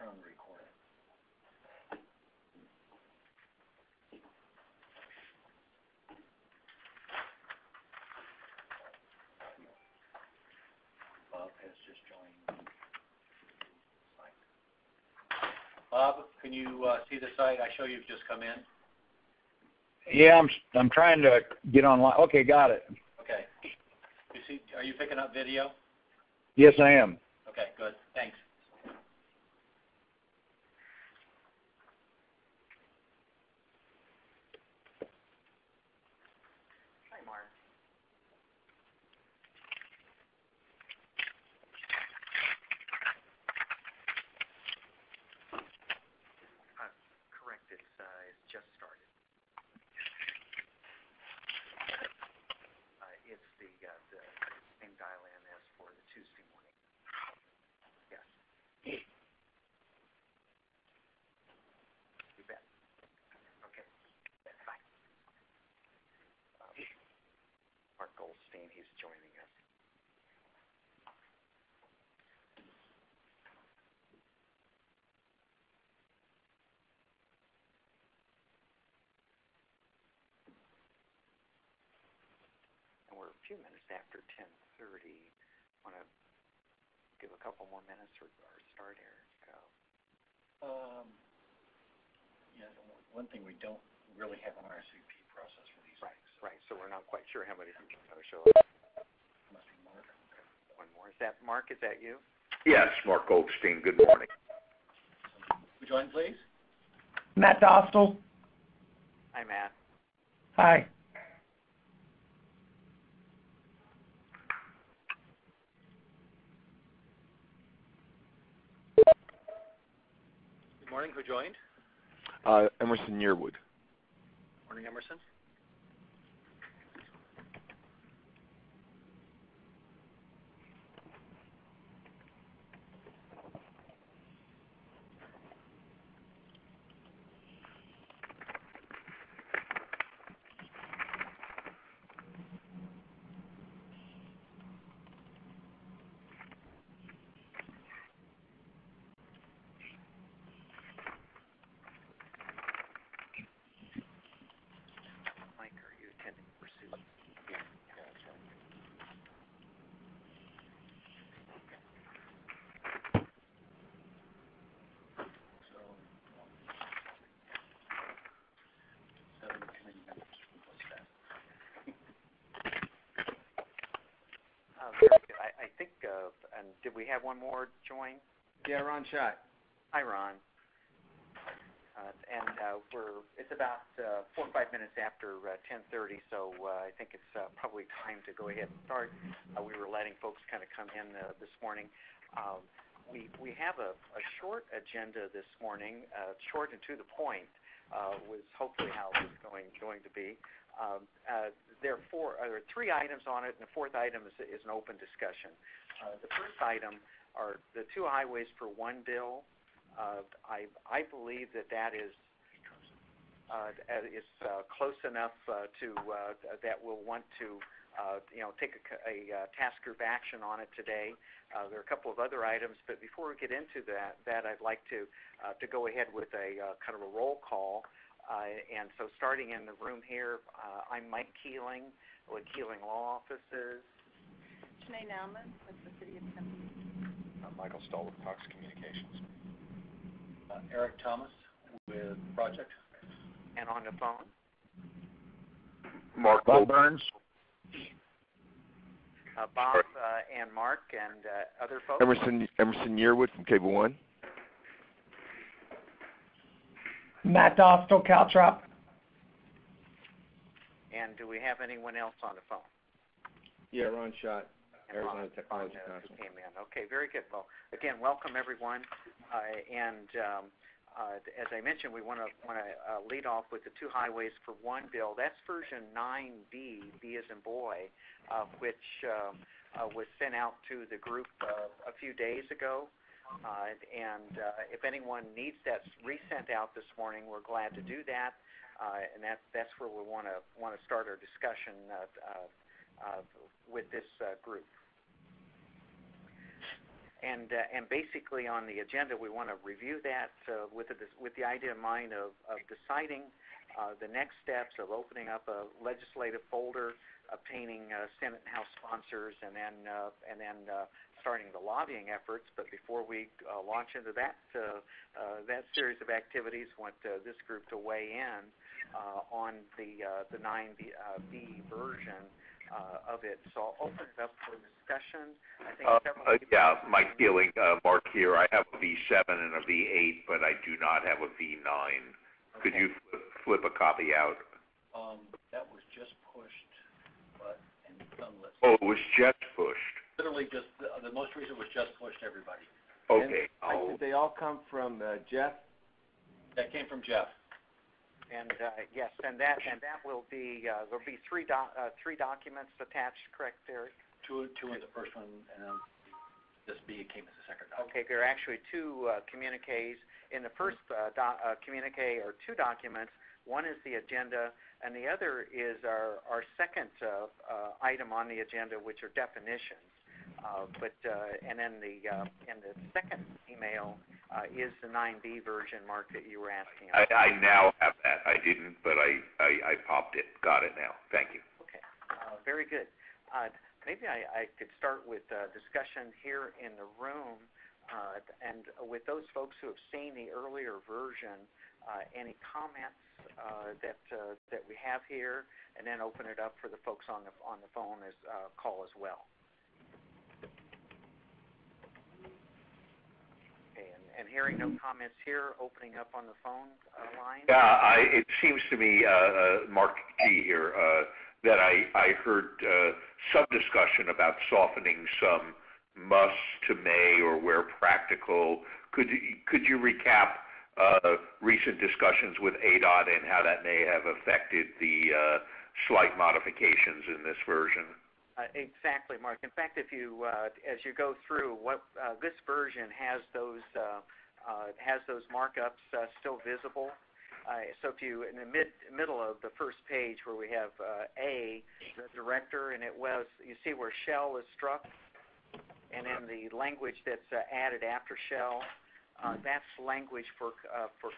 turn recording. Bob has just joined the site. Bob, can you see the site? I show you've just come in. Yeah, I'm trying to get online. Okay, got it. Okay. You see? Are you picking up video? Yes, I am. Okay, good. Thanks. Hi, Mark. Correct. It's just started. It's the same dial-in as for the Tuesday morning. Yes. You bet. Okay. Bye. Mark Goldstein, he's joining us. And we're a few minutes after 10:30. Want to give a couple more minutes or start, Eric? Yeah, one thing we don't really have an RSVP process for these things. Right, so we're not quite sure how many people are going to show up. Must be Mark. Okay. One more. Is that Mark? Is that you? Yes, Mark Goldstein. Good morning. Would you join, please? Matt Dostal. Hi, Matt. Hi. Good morning. Who joined? Emerson Yearwood. Morning, Emerson. Mike, are you attending Pursuit? Yeah, that's right. So, 7 committee members. What's that? Very good. I think, and did we have one more join? Yeah, Ron Schott. Hi, Ron. It's about 4 or 5 minutes after 10:30, so I think it's probably time to go ahead and start. We were letting folks kind of come in this morning. We have a short agenda this morning, short and to the point, was hopefully how it was going to be. There are 3 items on it, and the 4th item is an open discussion. The first item are the 2 highways for 1 bill. I believe that is close enough to that we'll want to take a task group action on it today. There are a couple of other items, but before we get into that I'd like to go ahead with a kind of a roll call. And so starting in the room here, I'm Mike Keeling with Keeling Law Offices. Janae Nauman with the City of Tempe. Michael Stoll with Cox Communications. Eric Thomas with Project. And on the phone, Mark Bob Burns. Bob and Mark and other folks. Emerson Yearwood from Cable One. Matt Dostal, Caltrop. And do we have anyone else on the phone? Yeah, Ron Schott, And Arizona Ron, Technology who Council. came in. Okay, very good. Well, again, welcome everyone. As I mentioned, we want to lead off with the 2 highways for 1 bill. That's version 9B, B as in boy, which was sent out to the group a few days ago. If anyone needs that resent out this morning, we're glad to do that. And that's where we want to start our discussion with this group. And basically on the agenda, we want to review that with the idea in mind of deciding the next steps of opening up a legislative folder, obtaining Senate and House sponsors, and then starting the lobbying efforts. But before we launch into that series of activities, I want this group to weigh in on the 9B version of it. So I'll open it up for discussion. I think several yeah, my feeling, Mark, here, I have a V7 and a V8, but I do not have a V9. Okay. Could you flip a copy out? That was just pushed, but and sunless. Oh, it was just pushed. Literally just, the most recent was just pushed to everybody. Okay. Did they all come from Jeff? That came from Jeff. And yes, and that will be there'll be three documents attached, correct, Eric? Two in the first one, and then this B came as a second document. Okay, there are actually two communiques. In the first communique are two documents. One is the agenda, and the other is our second item on the agenda, which are definitions. And then in the second email is the 9B version, Mark, that you were asking about. I now have that. I didn't, but I popped it. Got it now. Thank you. Okay, very good. Maybe I could start with discussion here in the room, and with those folks who have seen the earlier version, any comments that we have here, and then open it up for the folks on the phone as call as well. Okay, and hearing no comments here, opening up on the phone line. Yeah, it seems to me, Mark G. here, that I heard some discussion about softening some must to may, or where practical. Could you recap recent discussions with ADOT and how that may have affected the slight modifications in this version? Exactly, Mark. In fact, if you as you go through, this version has those markups still visible. So if you, in the middle of the first page where we have A, the director, and you see where shall is struck, and then the language that's added after shall, that's language for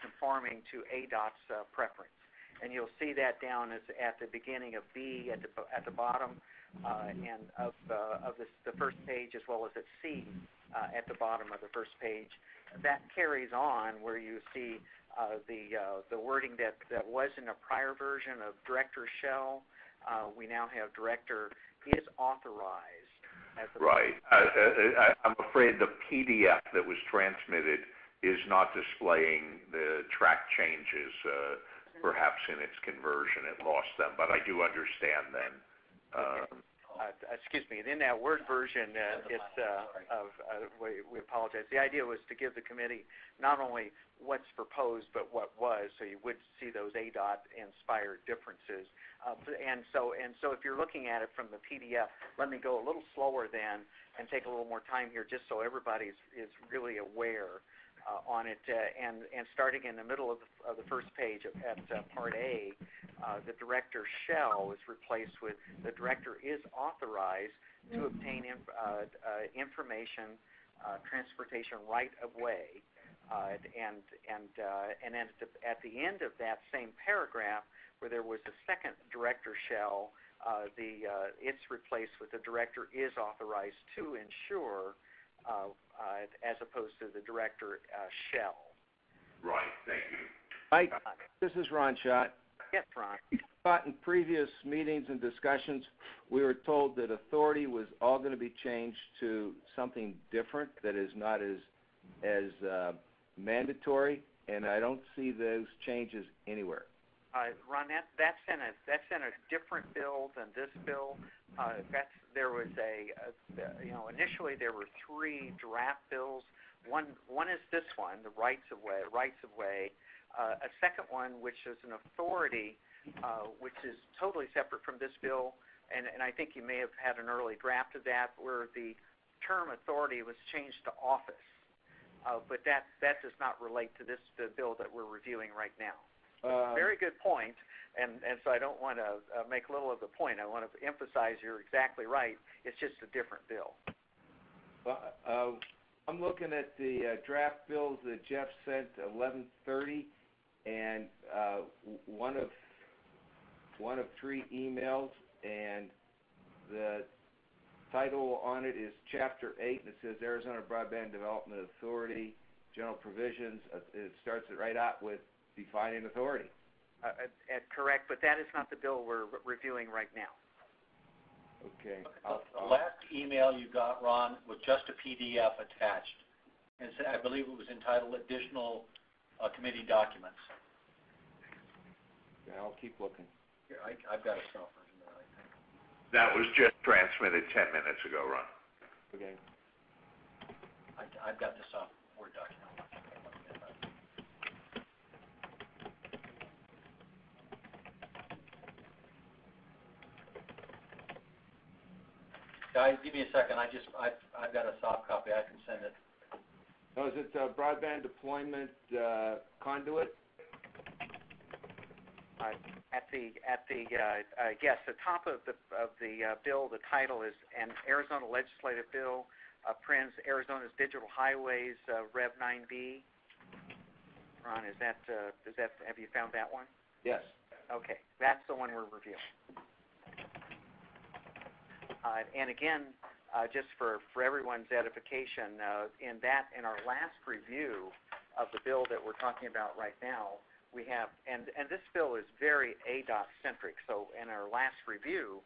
conforming to ADOT's preference. And you'll see that down at the beginning of B at the bottom, and of the first page, as well as at C at the bottom of the first page. That carries on where you see the wording that was in a prior version of director shall. We now have director is authorized. Right. I'm afraid the PDF that was transmitted is not displaying the track changes, perhaps in its conversion. It lost them, but I do understand them. Excuse me. In that Word version, we apologize. The idea was to give the committee not only what's proposed, but what was, so you would see those ADOT-inspired differences. And so if you're looking at it from the PDF, let me go a little slower then and take a little more time here, just so everybody is really aware on it. And starting in the middle of the first page at Part A, the director shall is replaced with the director is authorized to obtain information, transportation right of way, and then at the end of that same paragraph, where there was a second director shall, it's replaced with the director is authorized to ensure, as opposed to the director shall. Right. Thank you. Mike, this is Ron Schott. Yes, Ron. But in previous meetings and discussions, we were told that authority was all going to be changed to something different that is not as mandatory, and I don't see those changes anywhere. Ron, that's in a different bill than this bill. There was initially there were three draft bills. One is this one, the rights of way. A second one, which is an authority, which is totally separate from this bill, and I think you may have had an early draft of that, where the term authority was changed to office. But that does not relate to the bill that we're reviewing right now. Very good point, and so I don't want to make little of the point. I want to emphasize you're exactly right. It's just a different bill. I'm looking at the draft bills that Jeff sent 11:30, and one of 3 emails, and the title on it is Chapter 8, and it says Arizona Broadband Development Authority, General Provisions. It starts it right out with defining authority. Correct, but that is not the bill we're reviewing right now. Okay. The last email you got, Ron, was just a PDF attached. And I believe it was entitled Additional Committee Documents. Yeah, I'll keep looking. Here, I've got a soft version of that, I think. That was just transmitted 10 minutes ago, Ron. Okay. I've got the soft Word document. Guys, give me a second. I've got a soft copy. I can send it. Oh, is it broadband deployment conduit? Yes, the top of the bill, the title is an Arizona legislative bill, PRINS, Arizona's Digital Highways, Rev 9B. Ron, have you found that one? Yes. Okay, that's the one we're reviewing. And again, just for everyone's edification, in our last review of the bill that we're talking about right now, we have, and this bill is very ADOT centric. So in our last review,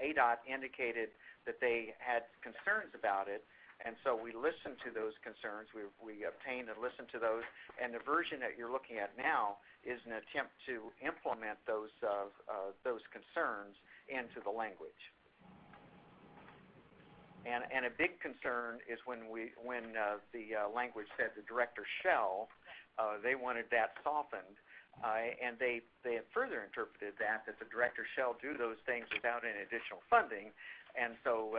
ADOT indicated that they had concerns about it, and so we listened to those concerns. We obtained and listened to those, and the version that you're looking at now is an attempt to implement those concerns into the language. And a big concern is when the language said the director shall, they wanted that softened, and they had further interpreted that the director shall do those things without any additional funding, and so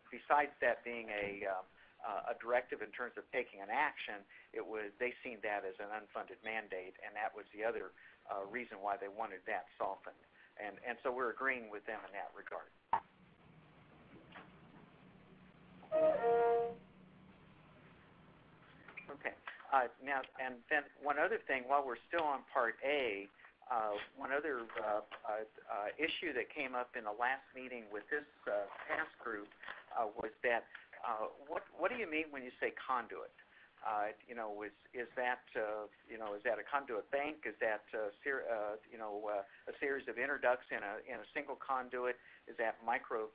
besides that being a directive in terms of taking an action, they seen that as an unfunded mandate, and that was the other reason why they wanted that softened, and so we're agreeing with them in that regard. Okay. Now, and then one other thing, while we're still on Part A, one other issue that came up in the last meeting with this task group was that what do you mean when you say conduit? Is that a conduit bank? Is that a series of interducts in a single conduit? Is that microducts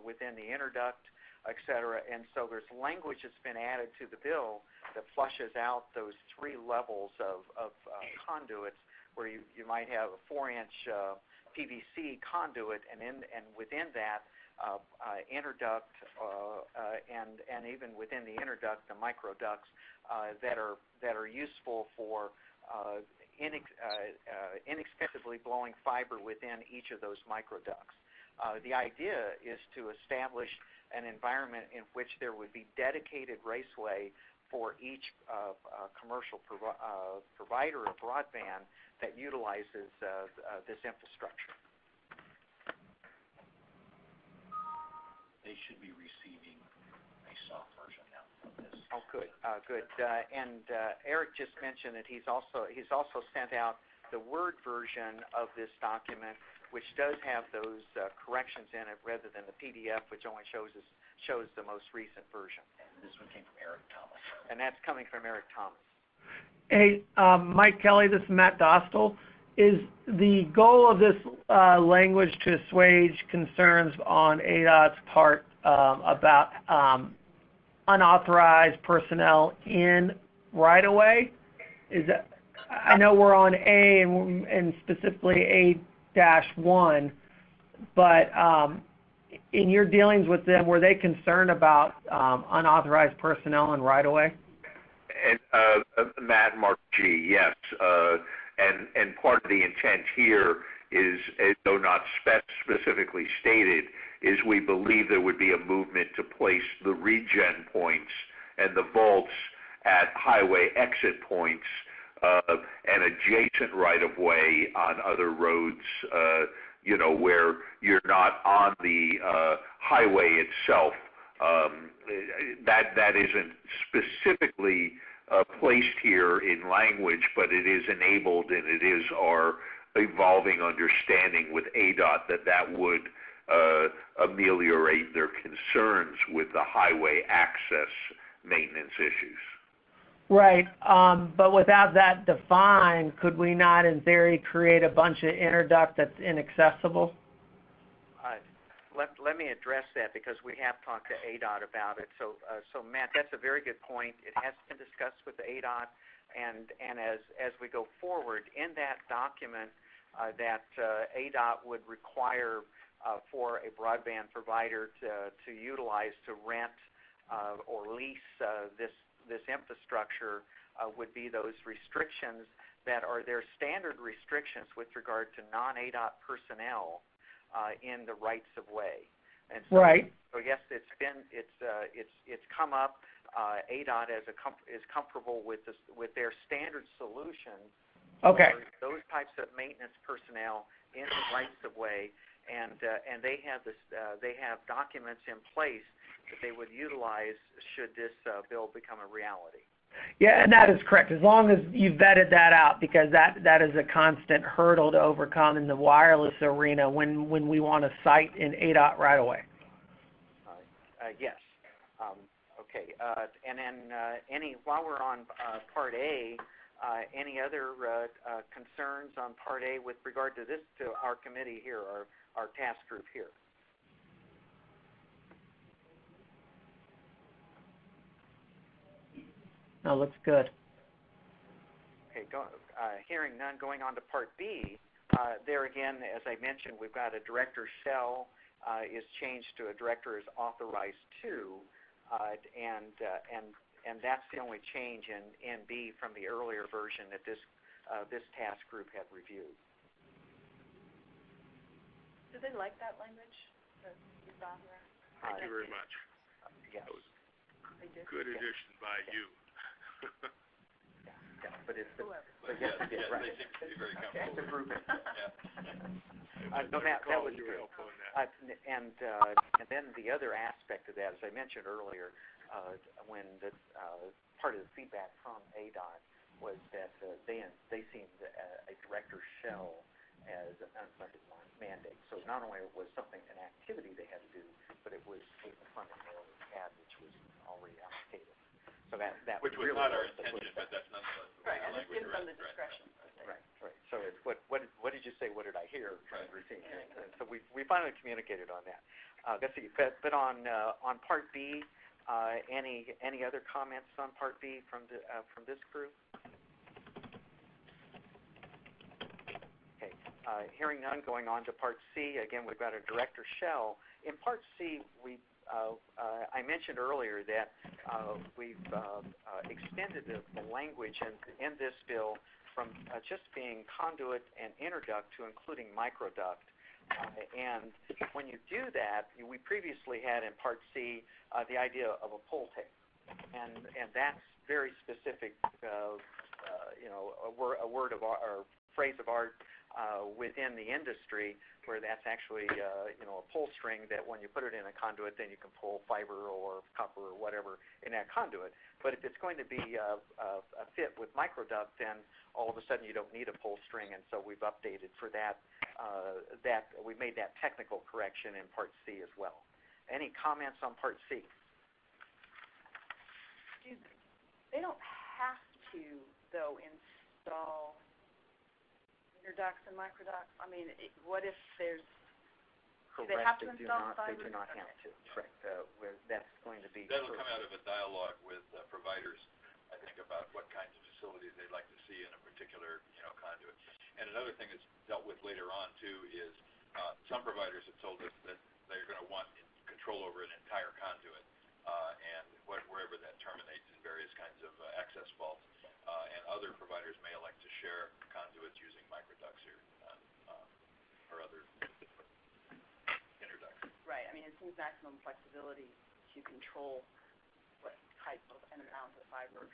within the interduct, et cetera? And so there's language that's been added to the bill that flushes out those 3 levels of conduits, where you might have a 4-inch PVC conduit, and within that interduct, and even within the interduct, the microducts that are useful for inexpensively blowing fiber within each of those microducts. The idea is to establish an environment in which there would be dedicated raceway for each commercial provider of broadband that utilizes this infrastructure. They should be receiving a soft version now of this. Oh, good, good. And Eric just mentioned that he's also sent out the Word version of this document, which does have those corrections in it rather than the PDF, which only shows the most recent version. And this one came from Eric Thomas. And that's coming from Eric Thomas. Hey, Mike Kelly, this is Matt Dostal. Is the goal of this language to assuage concerns on ADOT's part about unauthorized personnel in right-of-way? Is that, I know we're on A and specifically A-1, but in your dealings with them, were they concerned about unauthorized personnel in right-of-way? And Matt, Mark G, yes. And part of the intent here is, though not specifically stated, is we believe there would be a movement to place the regen points and the vaults at highway exit points and adjacent right-of-way on other roads, where you're not on the highway itself. That isn't specifically placed here in language, but it is enabled, and it is our evolving understanding with ADOT that would ameliorate their concerns with the highway access maintenance issues. Right, but without that defined, could we not, in theory, create a bunch of interduct that's inaccessible? Let me address that because we have talked to ADOT about it. So Matt, that's a very good point. It has been discussed with ADOT, and as we go forward in that document, that ADOT would require for a broadband provider to utilize, to rent or lease this infrastructure would be those restrictions that are their standard restrictions with regard to non-ADOT personnel in the rights of way. And so, right. So yes, it's come up. ADOT is comfortable with their standard solution. Okay. For those types of maintenance personnel in the rights of way, and they have documents in place that they would utilize should this bill become a reality. Yeah, and that is correct. As long as you vetted that out, because that is a constant hurdle to overcome in the wireless arena when we want to site in ADOT right away. Yes. Okay. And then while we're on Part A, any other concerns on Part A with regard to this, to our committee here, our task group here? No, looks good. Okay, hearing none, going on to Part B. There again, as I mentioned, we've got a director shall is changed to a director is authorized to, and that's the only change in B from the earlier version that this task group had reviewed. Do they like that language? Is authorized? Thank you very much. Yes. That was a good addition by you. Yeah, but it's Whoever. yes, right. They seem to be very comfortable. It's a group. Yeah. No, that was you were good. helpful in that. And then the other aspect of that, as I mentioned earlier, when the part of the feedback from ADOT was that they seeed a director shall as an unfunded mandate. So not only was something an activity they had to do, but it was a funding they already had, which was already allocated. So that Which was really not our was the intention, but that's nonetheless the way Right, the and it language gives them the read. discretion. right. So it's what did you say? What did I hear? Kind of routine. Yeah. And so we finally communicated on that. Let's see. But on Part B, any other comments on Part B from this group? Okay. Hearing none, going on to Part C. Again, we've got a director shall. In Part C, I mentioned earlier that we've extended the language in this bill from just being conduit and interduct to including microduct. And when you do that, we previously had in Part C the idea of a pull tape, and that's very specific, a word of art, or phrase of art within the industry, where that's actually a pull string that when you put it in a conduit, then you can pull fiber or copper or whatever in that conduit. But if it's going to be a fit with microduct, then all of a sudden you don't need a pull string, and so we've updated for that. We made that technical correction in Part C as well. Any comments on Part C? They don't have to, though, install interducts and microducts. I mean, what if there's... Correct. Do they have to They install They fiber? do not have to. Correct. That's going to be... That'll come out of a dialogue with providers, I think, about what kinds of facilities they'd like to see in a particular, conduit. And another thing that's dealt with later on, too, is some providers have told us that they're going to want control over an entire conduit, and wherever that terminates in various kinds of access faults. And other providers may elect to share conduits using microducts or other interducts. Right. I mean, it seems maximum flexibility to control what type of and amount of fiber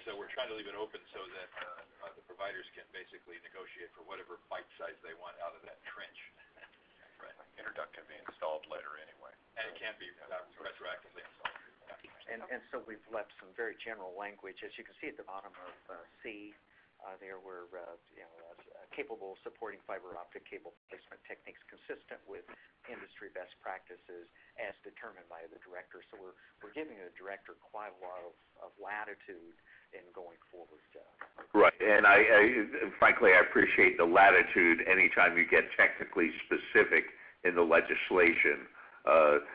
So we're trying to leave it open so that the providers can basically negotiate for whatever bite size they want out of that trench. Right. Interduct can be installed later anyway. And it can be retroactively installed. And so we've left some very general language, as you can see at the bottom of C, there were, capable of supporting fiber optic cable placement techniques consistent with industry best practices as determined by the director. So we're giving the director quite a lot of latitude in going forward. Right, and I frankly, I appreciate the latitude anytime you get technically specific in the legislation.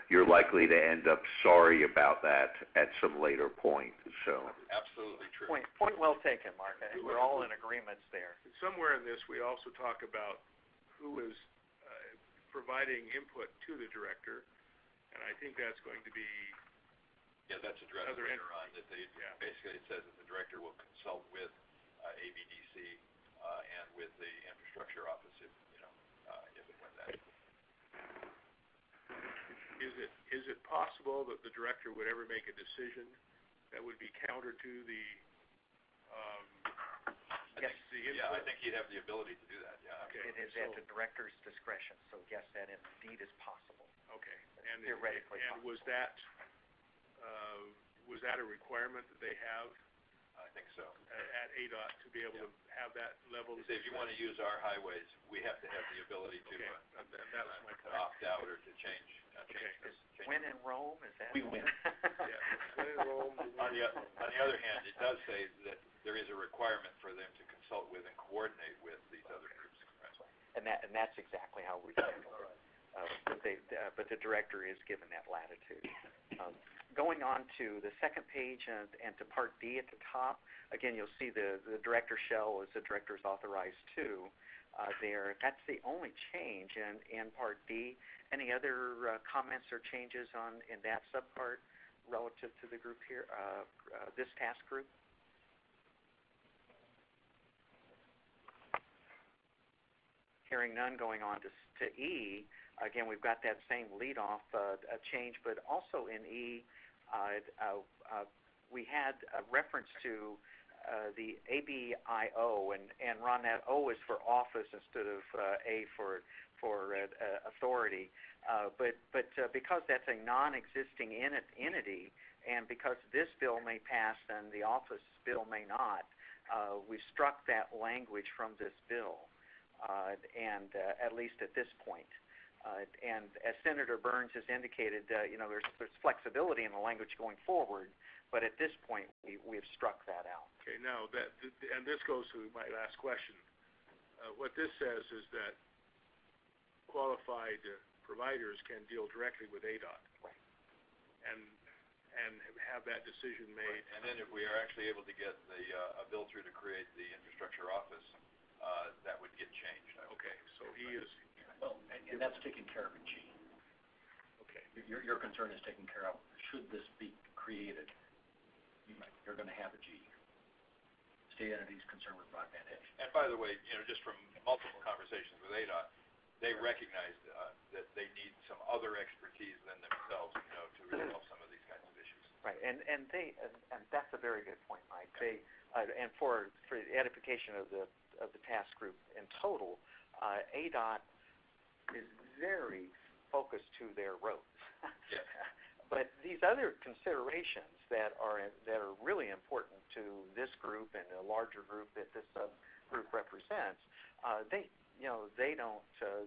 You're likely to end up sorry about that at some later point. So Absolutely true. Point well taken, Mark. I think we're all in agreements there. Somewhere in this, we also talk about who is providing input to the director, and I think that's going to be... Yeah, that's addressed later on. That basically it says that the director will consult with ABDC and with the infrastructure office if and when that. Is it possible that the director would ever make a decision that would be counter to the I think he'd have the ability to do that. Yeah. Okay. It is at the director's discretion. So yes, that indeed is possible. Okay. And theoretically possible. Was that a requirement that they have? I think so. At ADOT to be able to have that level. If you want to use our highways, we have to have the ability to that was my point. opt out or to change. When in Rome, is that? We win. When in Rome. On the other hand, it does say that there is a requirement for them to consult with and coordinate with these other groups. And that's exactly how we're doing it. But the director is given that latitude. Going on to the second page and to Part D at the top, again, you'll see the director shall is the director is authorized to there. That's the only change in Part D. Any other comments or changes in that subpart relative to the group here, this task group? Hearing none, going on to E. Again, we've got that same lead-off change, but also in E, we had a reference to the ABIO, and Ron, that O is for office instead of A for authority. But because that's a non-existing entity, and because this bill may pass and the office bill may not, we've struck that language from this bill, and at least at this point. And as Senator Burns has indicated, there's flexibility in the language going forward, but at this point we have struck that out. Okay, now and this goes to my last question. What this says is that qualified providers can deal directly with ADOT, right, and have that decision made. Right. And then if we are actually able to get a bill through to create the infrastructure office, that would get changed. Okay, so he is. Well, and that's taken care of in G. Okay. Your concern is taken care of. Should this be created, you're going to have a G. State entities concerned with broadband edge. And by the way, just from multiple conversations with ADOT, they recognize that they need some other expertise than themselves, to resolve some of these kinds of issues. Right, and that's a very good point, Mike. They and for the edification of the task group in total, ADOT is very focused to their roads. Yes. But these other considerations that are really important to this group and the larger group that this group represents,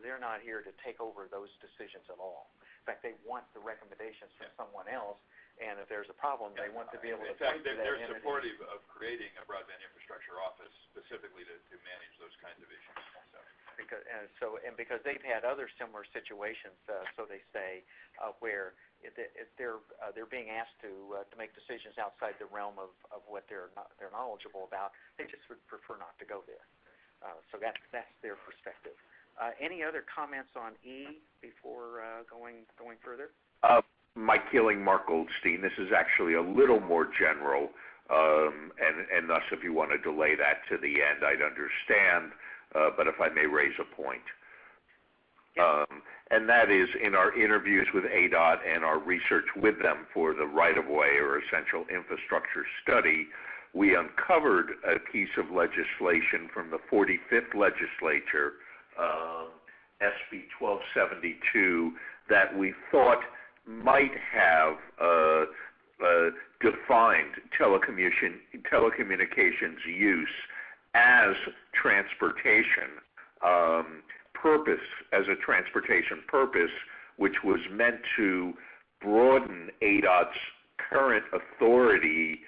they're not here to take over those decisions at all. In fact, they want the recommendations from someone else, and if there's a problem, they want to be able to point to that they're entity. supportive of creating a broadband infrastructure office specifically to manage those kinds of issues. Because they've had other similar situations, so they say, where they're being asked to make decisions outside the realm of what they're knowledgeable about. They just would prefer not to go there. So that's their perspective. Any other comments on E before going further? Mike Keeling, Mark Goldstein. This is actually a little more general, and thus if you want to delay that to the end, I'd understand. But if I may raise a point. Yes. And that is in our interviews with ADOT and our research with them for the right-of-way or essential infrastructure study, we uncovered a piece of legislation from the 45th legislature, SB 1272, that we thought might have defined telecommunications use as transportation as a transportation purpose, which was meant to broaden ADOT's current authority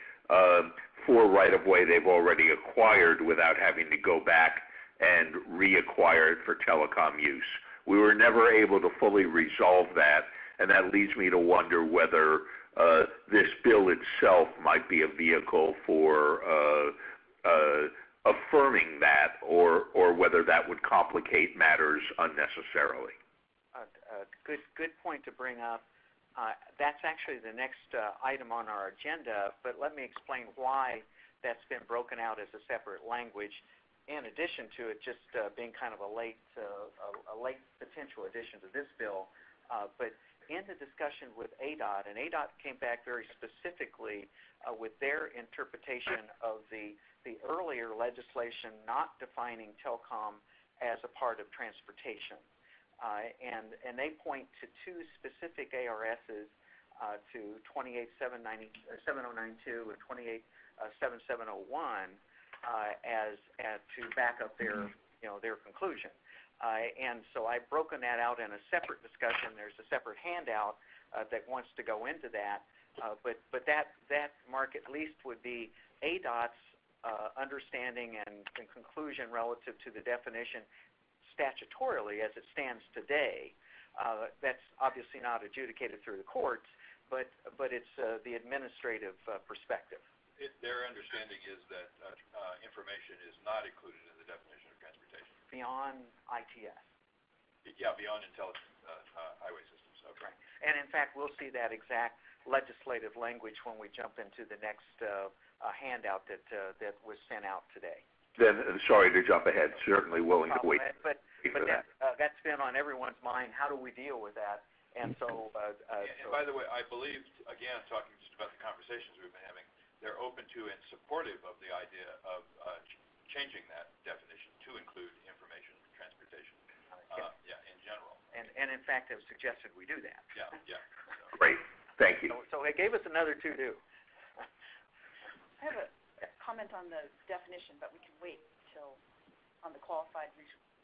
for right-of-way they've already acquired without having to go back and reacquire it for telecom use. We were never able to fully resolve that, and that leads me to wonder whether this bill itself might be a vehicle for affirming that, or whether that would complicate matters unnecessarily. Good point to bring up. That's actually the next item on our agenda, but let me explain why that's been broken out as a separate language, in addition to it just being kind of a late potential addition to this bill. But in the discussion with ADOT, and ADOT came back very specifically with their interpretation of the earlier legislation not defining telecom as a part of transportation. And they point to two specific ARSs, to 28792 and 28771, as to back up their conclusion. And so I've broken that out in a separate discussion. There's a separate handout that wants to go into that. But that, Mark, at least would be ADOT's understanding and conclusion relative to the definition statutorily as it stands today. That's obviously not adjudicated through the courts, but it's the administrative perspective. Their understanding is that information is not included in the definition of transportation. Beyond ITS. Yeah, beyond intelligent highway systems. Okay. Right. And in fact, we'll see that exact legislative language when we jump into the next handout that was sent out today. Then, sorry to jump ahead. Certainly willing to wait. But that's been on everyone's mind. How do we deal with that? And so. And by the way, I believe, again, talking just about the conversations we've been having, they're open to and supportive of the idea of changing that definition to include information transportation. In general. And in fact, have suggested we do that. Yeah. So. Great. Thank you. So it gave us another to-do. I have a comment on the definition, but we can wait till on the qualified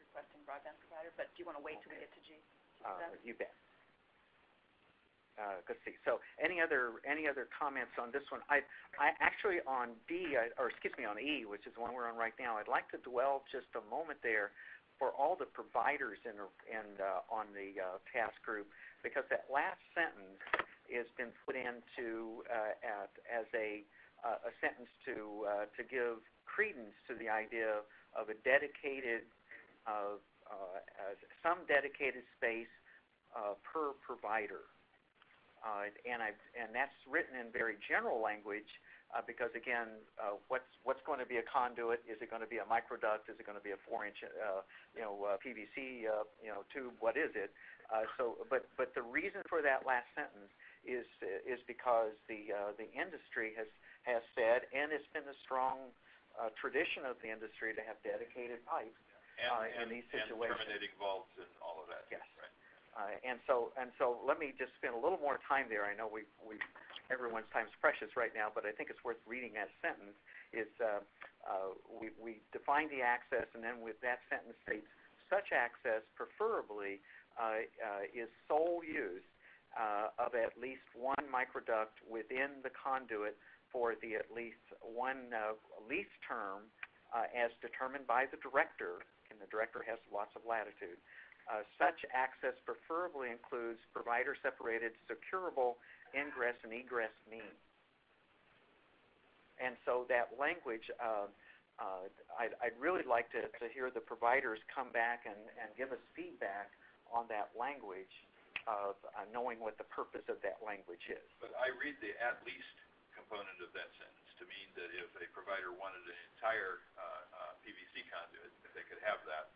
requesting broadband provider. But do you want to wait till we get to G? You bet. Let's see. So any other comments on this one? I actually on on E, which is the one we're on right now. I'd like to dwell just a moment there for all the providers on the task group, because that last sentence has been put into as a sentence to give credence to the idea of a dedicated some dedicated space per provider. And that's written in very general language because again, what's going to be a conduit? Is it going to be a microduct? Is it going to be a 4-inch PVC tube? What is it? But the reason for that last sentence is because the industry has said, and it's been a strong tradition of the industry to have dedicated pipes in these situations. And terminating vaults and all of that. Yes. Right. And so let me just spend a little more time there. I know everyone's time is precious right now, but I think it's worth reading that sentence. We define the access, and then with that sentence states, such access preferably is sole use of at least one microduct within the conduit for the at least one lease term as determined by the director, and the director has lots of latitude. Such access preferably includes provider-separated, securable ingress and egress means. And so that language, I'd really like to hear the providers come back and give us feedback on that language of knowing what the purpose of that language is. But I read the at least component of that sentence to mean that if a provider wanted an entire PVC conduit, if they could have that,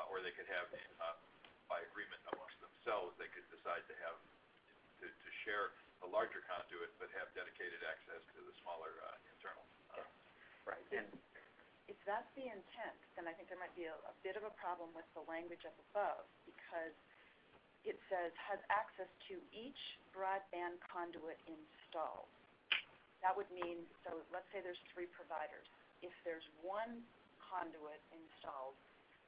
or they could have, by agreement amongst themselves, they could decide to have to share a larger conduit, but have dedicated access to the smaller internal. Right, and If that's the intent, then I think there might be a bit of a problem with the language up above, because it says, has access to each broadband conduit installed. That would mean, so let's say there's 3 providers. If there's one conduit installed,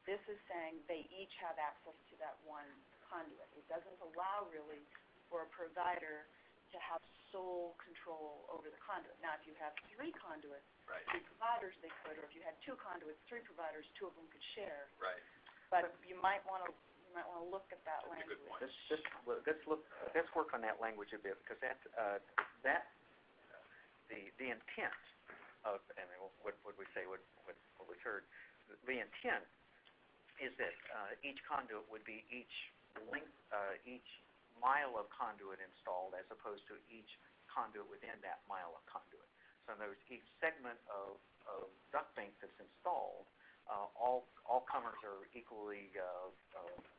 this is saying they each have access to that one conduit. It doesn't allow really for a provider to have sole control over the conduit. Now, if you have 3 conduits, Right. 3 providers, they could, or if you had 2 conduits, 3 providers, 2 of them could share. Right. But you might want to look at that That's a language. good point. let's work on that language a bit, because the intent of, I mean, what we say, what we've heard, the intent is that each conduit would be each mile of conduit installed, as opposed to each conduit within that mile of conduit. So in other words, each segment of duct bank that's installed, all comers are equally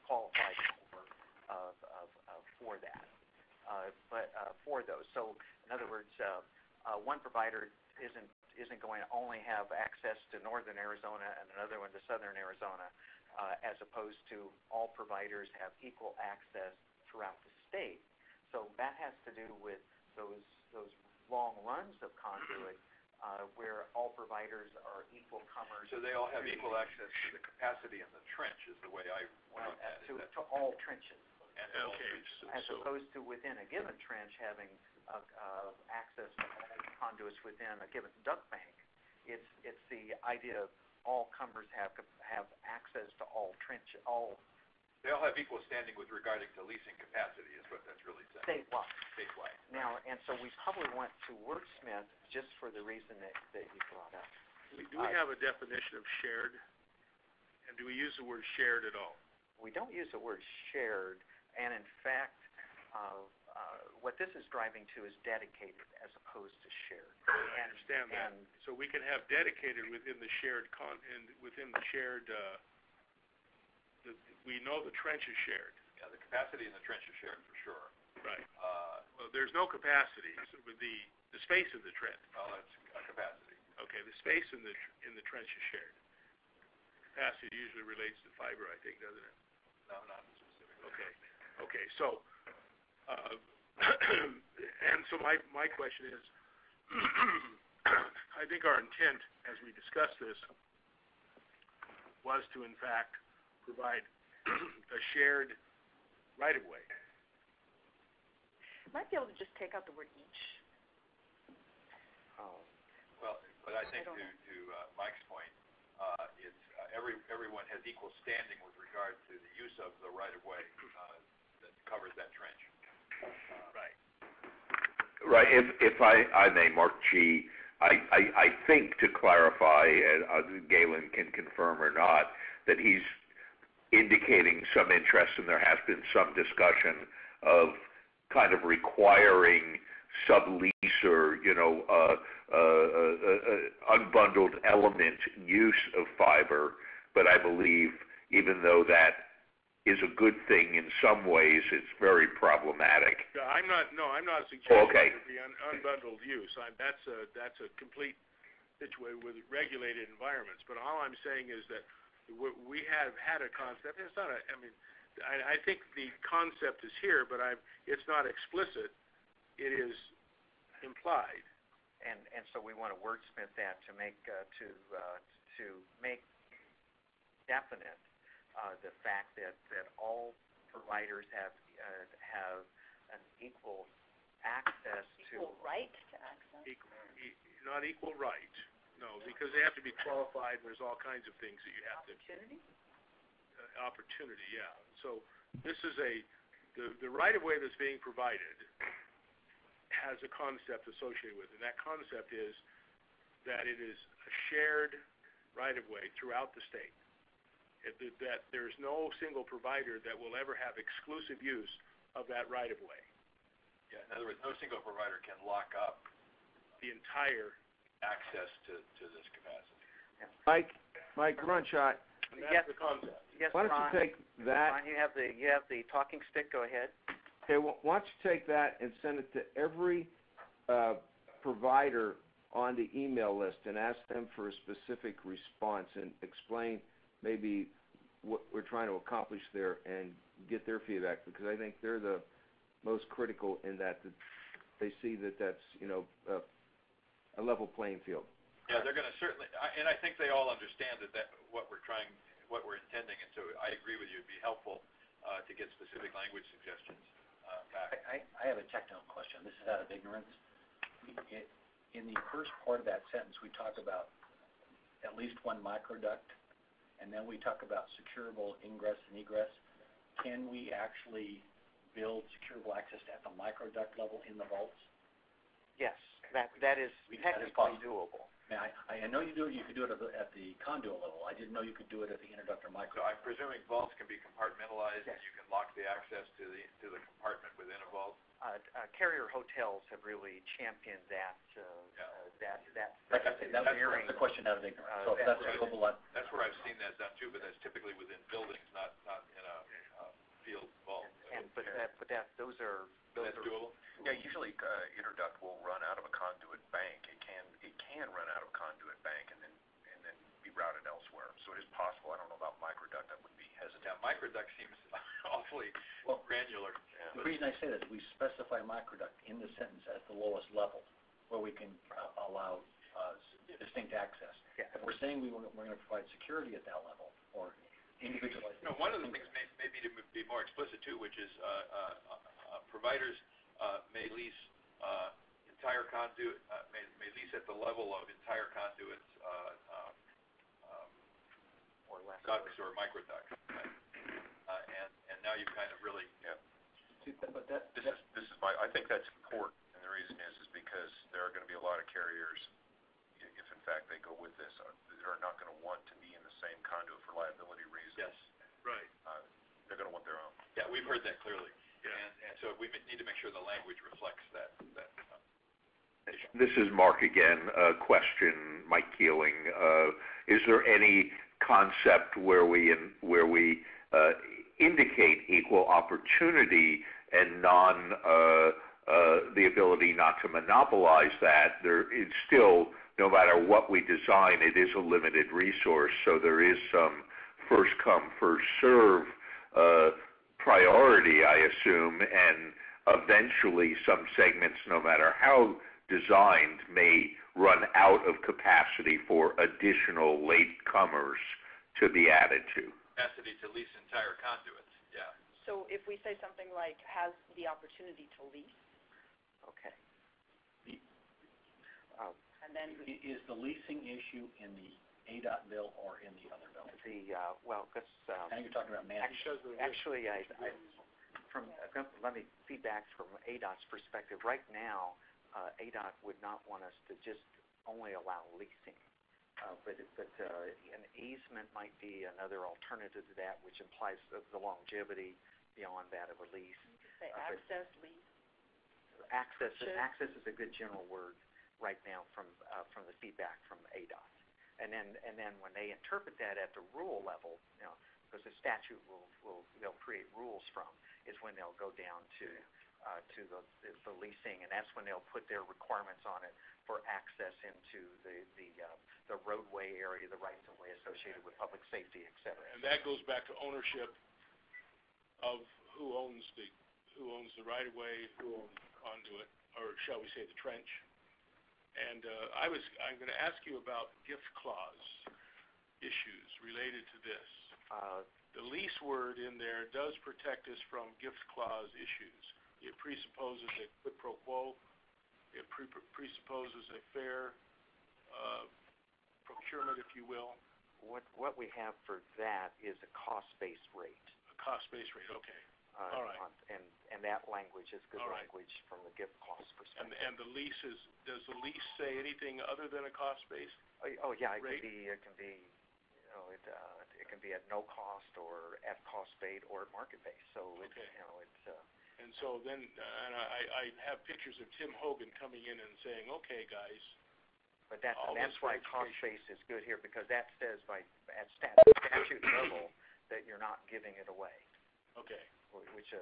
qualified for that. But for those, so in other words, one provider isn't going to only have access to northern Arizona and another one to southern Arizona, as opposed to all providers have equal access throughout the state. So that has to do with those long runs of conduit where all providers are equal comers. So they all have equal access to the capacity in the trench, is the way I want that. To all trenches. And all trenches. As opposed to within a given trench having access to all conduits within a given duct bank. It's the idea of all comers have access to all trenches, They all have equal standing with regarding to leasing capacity, is what that's really saying. statewide. Now, and so we probably want to wordsmith just for the reason that you brought up. Do we have a definition of shared? And do we use the word shared at all? We don't use the word shared, and in fact, what this is driving to is dedicated as opposed to shared. I understand that. So we can have dedicated within the shared we know the trench is shared. Yeah, the capacity in the trench is shared for sure. Right. Well, there's no capacity. So with the space in the trench. Well, that's a capacity. Okay, the space in the trench is shared. Capacity usually relates to fiber, I think, doesn't it? No, not specifically. Okay. So, and so my question is, I think our intent, as we discussed this, was to in fact provide a shared right-of-way. Might be able to just take out the word each. Well, but I think I don't to Mike's point, it's everyone has equal standing with regard to the use of the right-of-way that covers that trench. Right. Right. If I may, Mark G., I think to clarify, and Galen can confirm or not, that he's indicating some interest, and there has been some discussion of kind of requiring sublease or, unbundled element use of fiber. But I believe even though that is a good thing in some ways, it's very problematic. I'm not suggesting Okay. it be unbundled use. That's a complete situation with regulated environments. But all I'm saying is that we have had a concept. It's not I think the concept is here, but it's not explicit. It is implied. And so we want to wordsmith that to make definite the fact that all providers have an equal access Equal right to access. Not equal right. No, because they have to be qualified. There's all kinds of things that you have to. Opportunity, yeah. So this is the right-of-way that's being provided has a concept associated with it. And that concept is that it is a shared right-of-way throughout the state. That there's no single provider that will ever have exclusive use of that right-of-way. Yeah, in other words, no single provider can lock up The entire access to this capacity. Mike Grunshot, That's the concept. Yes, why don't Ron, you take that? Ron, you have the talking stick. Go ahead. Okay, why don't you take that and send it to every provider on the email list and ask them for a specific response and explain maybe what we're trying to accomplish there and get their feedback, because I think they're the most critical in that they see that that's, a level playing field. Yeah, they're going to certainly, and I think they all understand that what we're intending, and so I agree with you. It'd be helpful to get specific language suggestions back. I have a technical question. This is out of ignorance. In the first part of that sentence, we talk about at least one microduct, and then we talk about securable ingress and egress. Can we actually build securable access at the microduct level in the vaults? Yes, that is technically doable. I know you could do it at the conduit level. I didn't know you could do it at the interduct or microduct. So I'm presuming vaults can be compartmentalized, yes. And you can lock the access to the compartment within a vault. Carrier hotels have really championed that. That was the question out of ignorance. So if that's doable, that's where I've seen that done too, but that's typically within buildings, not in a field vault. Those are doable. Yeah, usually interduct will run out of a conduit bank. It can run out of a conduit bank and then be routed elsewhere. So it is possible. I don't know about microduct. I would be hesitant. Yeah, microduct seems awfully granular. The reason I say that is we specify microduct in the sentence at the lowest level, where we can allow distinct access. Yeah. If we're saying we're going to provide security at that level or individualized. One of the things maybe to be more explicit too, which is providers may lease entire conduit, may lease at the level of entire conduits, or less ducts or microducts, and now you've kind of really. Yeah. But I think that's important, and the reason is because there are going to be a lot of carriers, if in fact they go with this, that are not going to want to be in the same conduit for liability reasons. Yes. Right. They're going to want their own. Yeah, we've heard that clearly. Yeah. And so we need to make sure the language reflects that issue. This is Mark again. Question, Mike Keeling. Is there any concept where we indicate equal opportunity and the ability not to monopolize that? There is still, no matter what we design, it is a limited resource, so there is some first come, first serve priority, I assume, and eventually some segments, no matter how designed, may run out of capacity for additional latecomers to be added to. Capacity to lease entire conduits, yeah. So if we say something like has the opportunity to lease, Okay. and then is the leasing issue in the ADOT bill or in the other bill? Now you're talking about management. Actually, let me feedback from ADOT's perspective. Right now, ADOT would not want us to just only allow leasing, but an easement might be another alternative to that, which implies the longevity beyond that of a lease. say access, lease. Access is a good general word right now from the feedback from ADOT. And then when they interpret that at the rule level, because the statute they'll create rules from, is when they'll go down to the leasing, and that's when they'll put their requirements on it for access into the roadway area, the rights of way associated with public safety, et cetera. And that goes back to ownership of who owns the right of way, who owns the conduit, or shall we say the trench. And I'm going to ask you about gift clause issues related to this. The lease word in there does protect us from gift clause issues. It presupposes a quid pro quo. It presupposes a fair procurement, if you will. What we have for that is a cost-based rate. A cost-based rate, okay. All right. And that language is good All right. language from the gift cost perspective. And the lease does the lease say anything other than a cost-based? Oh yeah, it rate? can be it can be at no cost or at cost base or at market base. So Okay. it's And so then, and I have pictures of Tim Hogan coming in and saying, "Okay, guys." But that's all this why for cost education. base is good here, because that says at statute level that you're not giving it away, Okay. which a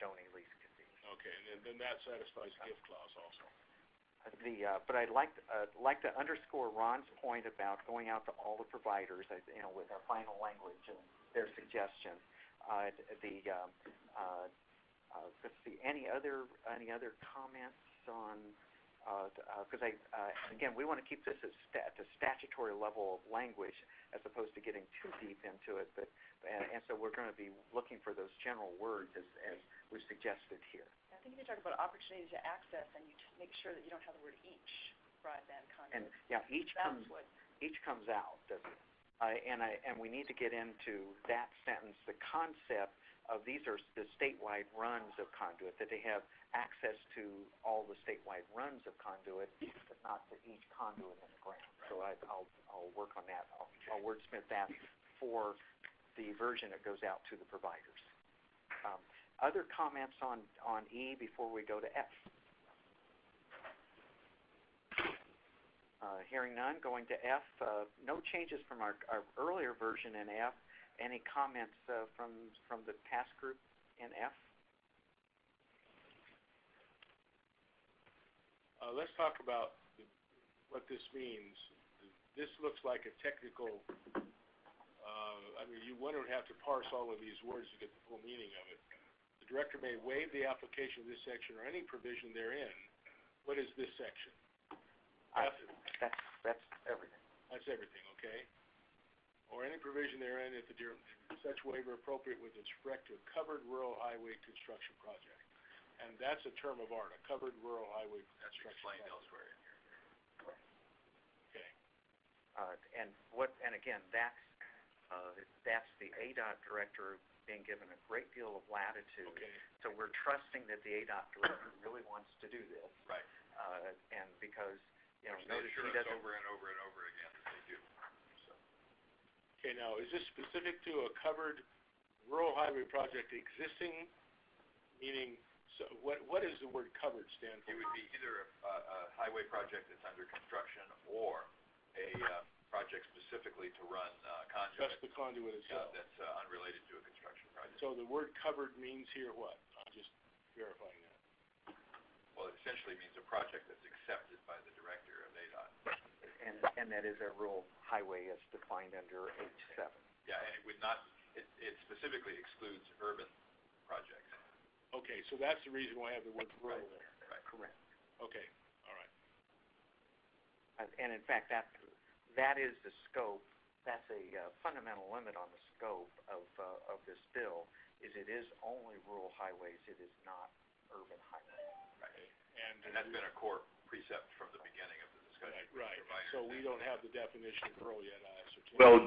donee lease can be. Okay, and then that satisfies the gift clause also. But I'd like to underscore Ron's point about going out to all the providers, with our final language and their suggestion. Let's see, any other comments on? Because again, we want to keep this at the statutory level of language as opposed to getting too deep into it. And so we're going to be looking for those general words as we've suggested here. I think if you talk about opportunity to access, and you make sure that you don't have the word each broadband conduit. And each comes out, doesn't it? And we need to get into that sentence, the concept of these are the statewide runs of conduit, that they have access to all the statewide runs of conduit, but not to each conduit in the ground. So I'll work on that. I'll wordsmith that for the version that goes out to the providers. Other comments on E before we go to F? Hearing none, going to F. No changes from our earlier version in F. Any comments from the task group in F? Let's talk about what this means. This looks like a technical, you wouldn't have to parse all of these words to get the full meaning of it. The director may waive the application of this section or any provision therein. What is this section? That's everything. That's everything, okay? Or any provision therein if such waiver appropriate with respect to a covered rural highway construction project. And that's a term of art, a covered rural highway construction project. That's explained elsewhere in here. Okay. And again, that's the ADOT director being given a great deal of latitude. Okay. So we're trusting that the ADOT director really wants to do this. Right. And because They notice assure he us doesn't. over and over and over again that they do. So. Okay, now, is this specific to a covered rural highway project existing, meaning, so what does the word covered stand for? It would be either a highway project that's under construction or a project specifically to run conduit. Just the conduit itself. That's unrelated to a construction project. So the word covered means here what? I'm just verifying that. Well, it essentially means a project that's accepted by the director of ADOT. And that is a rural highway as defined under H7. Yeah, and it would not, it specifically excludes urban projects. Okay, so that's the reason why I have the word rural there. Right. Correct. Okay, all right. And in fact, that is the scope. That's a fundamental limit on the scope of this bill. It is only rural highways. It is not urban highways. Right. And that's been a core precept from the beginning of the discussion. Right. So we don't have the definition of rural yet, I ascertain. Well,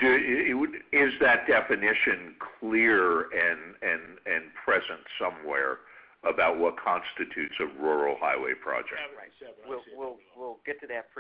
is that definition clear and present somewhere about what constitutes a rural highway project? Right. We'll get to that